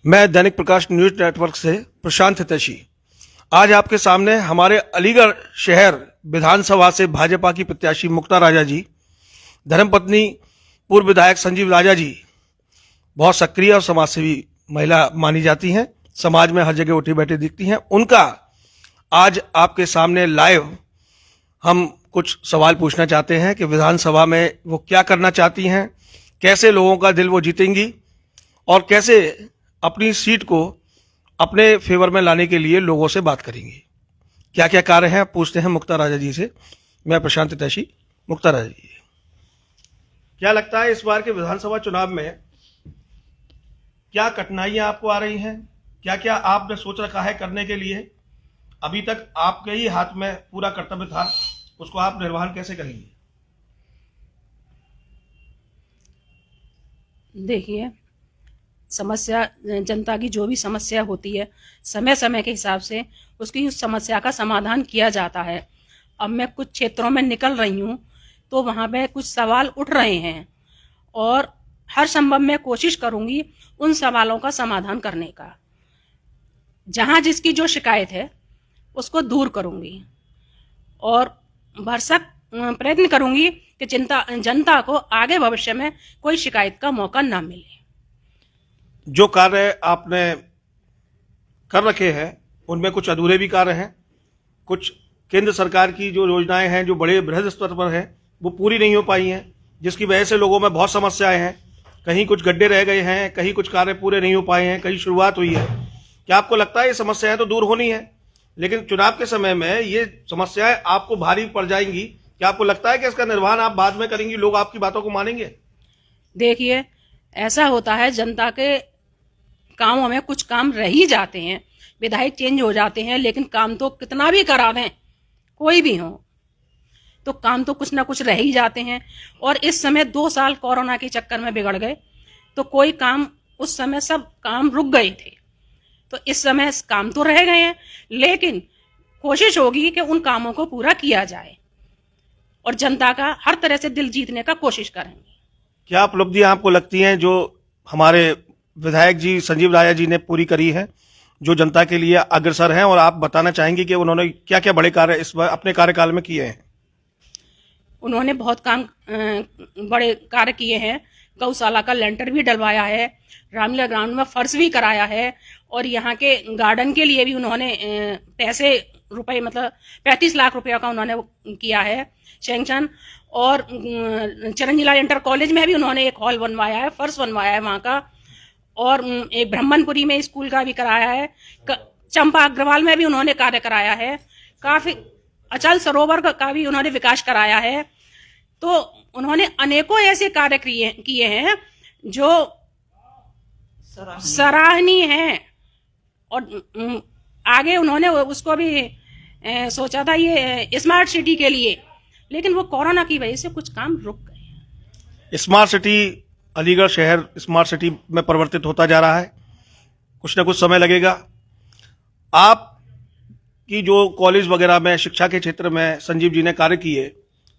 मैं दैनिक प्रकाश news network से प्रशांत हितैषी आज आपके सामने हमारे अलीगढ़ शहर विधानसभा से भाजपा की प्रत्याशी मुक्ता राजा जी, धर्मपत्नी पूर्व विधायक संजीव राजा जी बहुत सक्रिय और समाजसेवी महिला मानी जाती हैं, समाज में हर जगह उठी बैठी दिखती हैं। उनका आज आपके सामने लाइव हम कुछ सवाल पूछना चाहते हैं कि विधानसभा में वो क्या करना चाहती हैं, कैसे लोगों का दिल वो जीतेंगी और कैसे अपनी सीट को अपने फेवर में लाने के लिए लोगों से बात करेंगी। क्या क्या कार्य हैं पूछते हैं मुक्ता राजा जी से। मैं प्रशांत हितैषी। मुक्ता राजा जी, क्या लगता है इस बार के विधानसभा चुनाव में क्या कठिनाइयां आपको आ रही हैं? क्या क्या आपने सोच रखा है करने के लिए? अभी तक आपके ही हाथ में पूरा कर्तव्य था, उसको आप निर्वहन कैसे करेंगे? देखिए, समस्या जनता की जो भी समस्या होती है समय समय के हिसाब से उसकी उस समस्या का समाधान किया जाता है। अब मैं कुछ क्षेत्रों में निकल रही हूँ तो वहाँ पे कुछ सवाल उठ रहे हैं और हर संभव मैं कोशिश करूँगी उन सवालों का समाधान करने का। जहाँ जिसकी जो शिकायत है उसको दूर करूँगी और भरसक प्रयत्न करूँगी कि जनता को आगे भविष्य में कोई शिकायत का मौका ना मिले। जो कार्य आपने कर रखे हैं उनमें कुछ अधूरे भी कार्य हैं, कुछ केंद्र सरकार की जो योजनाएं हैं जो बड़े बृहद स्तर पर हैं वो पूरी नहीं हो पाई हैं, जिसकी वजह से लोगों में बहुत समस्याएं हैं। कहीं कुछ गड्ढे रह गए हैं, कहीं कुछ कार्य पूरे नहीं हो पाए हैं, कहीं शुरुआत हुई है। क्या आपको लगता है ये समस्याएं तो दूर होनी है, लेकिन चुनाव के समय में ये समस्याएं आपको भारी पड़ जाएंगी? क्या आपको लगता है कि इसका निर्वहन आप बाद में करेंगी, लोग आपकी बातों को मानेंगे? देखिए, ऐसा होता है जनता के कामों में कुछ काम रह ही जाते हैं, विधायक चेंज हो जाते हैं, लेकिन काम तो कितना भी करा दें कोई भी हो तो काम तो कुछ ना कुछ रह ही जाते हैं। और इस समय 2 साल कोरोना के चक्कर में बिगड़ गए तो कोई काम उस समय सब काम रुक गए थे, तो इस समय काम तो रह गए हैं, लेकिन कोशिश होगी कि उन कामों को पूरा किया जाए और जनता का हर तरह से दिल जीतने का कोशिश करेंगे। क्या उपलब्धियां आपको लगती हैं जो हमारे विधायक जी संजीव राजा जी ने पूरी करी है, जो जनता के लिए अग्रसर हैं, और आप बताना चाहेंगे कि उन्होंने क्या क्या बड़े कार्य इस बार अपने कार्यकाल में किए हैं? उन्होंने बहुत बड़े कार्य किए हैं। गौशाला का लेंटर भी डलवाया है, रामलीला ग्राउंड में फर्श भी कराया है और यहाँ के गार्डन के लिए भी उन्होंने रुपए मतलब 35 लाख रुपए का उन्होंने किया है सैंक्शन। और चिरंजीलाल इंटर कॉलेज में भी उन्होंने एक हॉल बनवाया है, फर्श बनवाया है वहाँ का, और एक ब्रह्मनपुरी में स्कूल का भी कराया है। चंपा अग्रवाल में भी उन्होंने कार्य कराया है। काफी अचल सरोवर का भी उन्होंने विकास कराया है। तो उन्होंने अनेकों ऐसे कार्य किए हैं जो सराहनीय हैं और आगे उन्होंने उसको भी सोचा था ये स्मार्ट सिटी के लिए, लेकिन वो कोरोना की वजह से कुछ काम रुक गए। स्मार्ट सिटी, अलीगढ़ शहर स्मार्ट सिटी में परिवर्तित होता जा रहा है, कुछ ना कुछ समय लगेगा। आप की जो कॉलेज वगैरह में शिक्षा के क्षेत्र में संजीव जी ने कार्य किए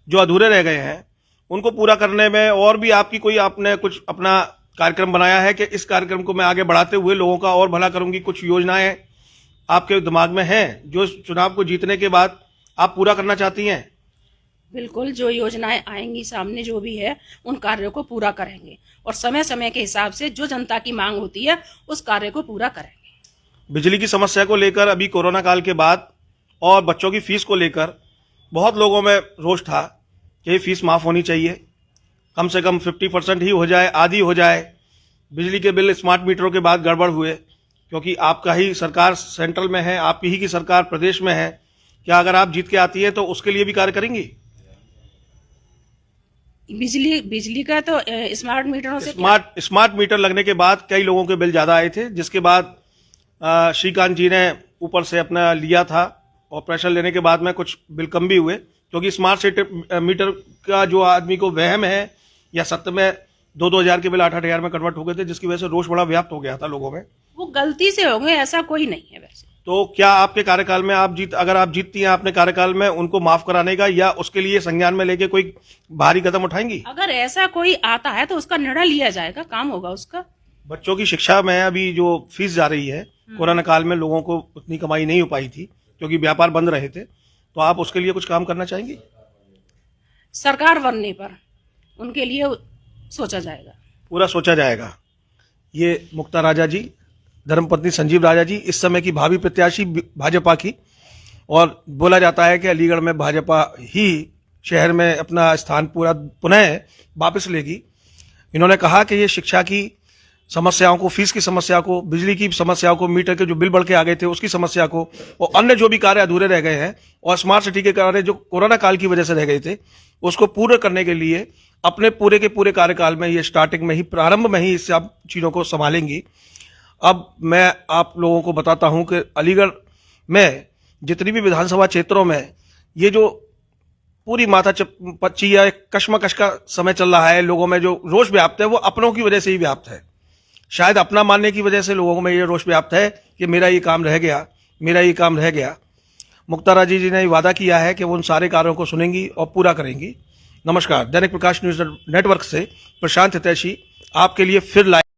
जो अधूरे रह गए हैं, उनको पूरा करने में और भी आपकी कोई आपने कुछ अपना कार्यक्रम बनाया है कि इस कार्यक्रम को मैं आगे बढ़ाते हुए लोगों का और भला करूंगी? कुछ योजनाएं आपके दिमाग में हैं जो चुनाव को जीतने के बाद आप पूरा करना चाहती हैं? बिल्कुल, जो योजनाएं आएंगी सामने जो भी है उन कार्यों को पूरा करेंगे और समय समय के हिसाब से जो जनता की मांग होती है उस कार्य को पूरा करेंगे। बिजली की समस्या को लेकर अभी कोरोना काल के बाद और बच्चों की फीस को लेकर बहुत लोगों में रोष था कि फीस माफ़ होनी चाहिए, कम से कम 50% ही हो जाए, आधी हो जाए। बिजली के बिल स्मार्ट मीटरों के बाद गड़बड़ हुए, क्योंकि आपका ही सरकार सेंट्रल में है, आपकी ही की सरकार प्रदेश में है। क्या अगर आप जीत के आती है तो उसके लिए भी कार्य करेंगी? बिजली का तो स्मार्ट मीटरों से स्मार्ट मीटर लगने के बाद कई लोगों के बिल ज़्यादा आए थे, जिसके बाद श्रीकांत जी ने ऊपर से अपना लिया था और प्रेशर लेने के बाद में कुछ बिल कम भी हुए, क्योंकि स्मार्ट मीटर का जो आदमी को वहम है या सत्य में 2-2 हज़ार के बिल 8-8 हज़ार में कन्वर्ट हो गए थे, जिसकी वजह से रोष बड़ा व्याप्त हो गया था लोगों में। वो गलती से हो गए, ऐसा कोई नहीं है। वैसे तो क्या आपके कार्यकाल में अगर आप जीतती हैं अपने कार्यकाल में उनको माफ कराने का या उसके लिए संज्ञान में लेके कोई भारी कदम उठाएंगी? अगर ऐसा कोई आता है तो उसका निर्णय लिया जाएगा, काम होगा उसका। बच्चों की शिक्षा में अभी जो फीस जा रही है, कोरोना काल में लोगों को उतनी कमाई नहीं हो पाई थी क्योंकि व्यापार बंद रहे थे, तो आप उसके लिए कुछ काम करना चाहेंगी? सरकार बनने पर उनके लिए सोचा जाएगा। पूरा सोचा जाएगा। ये मुक्ता राजा जी, धर्मपत्नी संजीव राजा जी, इस समय की भावी प्रत्याशी भाजपा की, और बोला जाता है कि अलीगढ़ में भाजपा ही शहर में अपना स्थान पूरा पुनः वापस लेगी। इन्होंने कहा कि ये शिक्षा की समस्याओं को, फीस की समस्या को, बिजली की समस्याओं को, मीटर के जो बिल बढ़ के आ गए थे उसकी समस्या को, और अन्य जो भी कार्य अधूरे रह गए हैं, और स्मार्ट सिटी के कार्य जो कोरोना काल की वजह से रह गए थे, उसको पूरा करने के लिए अपने पूरे के पूरे कार्यकाल में, ये स्टार्टिंग में ही, प्रारंभ में ही इस सब चीज़ों को संभालेंगी। अब मैं आप लोगों को बताता हूं कि अलीगढ़ में जितनी भी विधानसभा क्षेत्रों में ये जो पूरी माथा पच्ची या कश्मकश का समय चल रहा है, लोगों में जो रोष व्याप्त है वो अपनों की वजह से ही व्याप्त है। शायद अपना मानने की वजह से लोगों में ये रोष व्याप्त है कि मेरा ये काम रह गया, मेरा ये काम रह गया। मुक्ता राजा जी ने वादा किया है कि वो उन सारे कार्यों को सुनेंगी और पूरा करेंगी। नमस्कार, दैनिक प्रकाश न्यूज नेटवर्क से प्रशांत हितैषी आपके लिए फिर लाइव।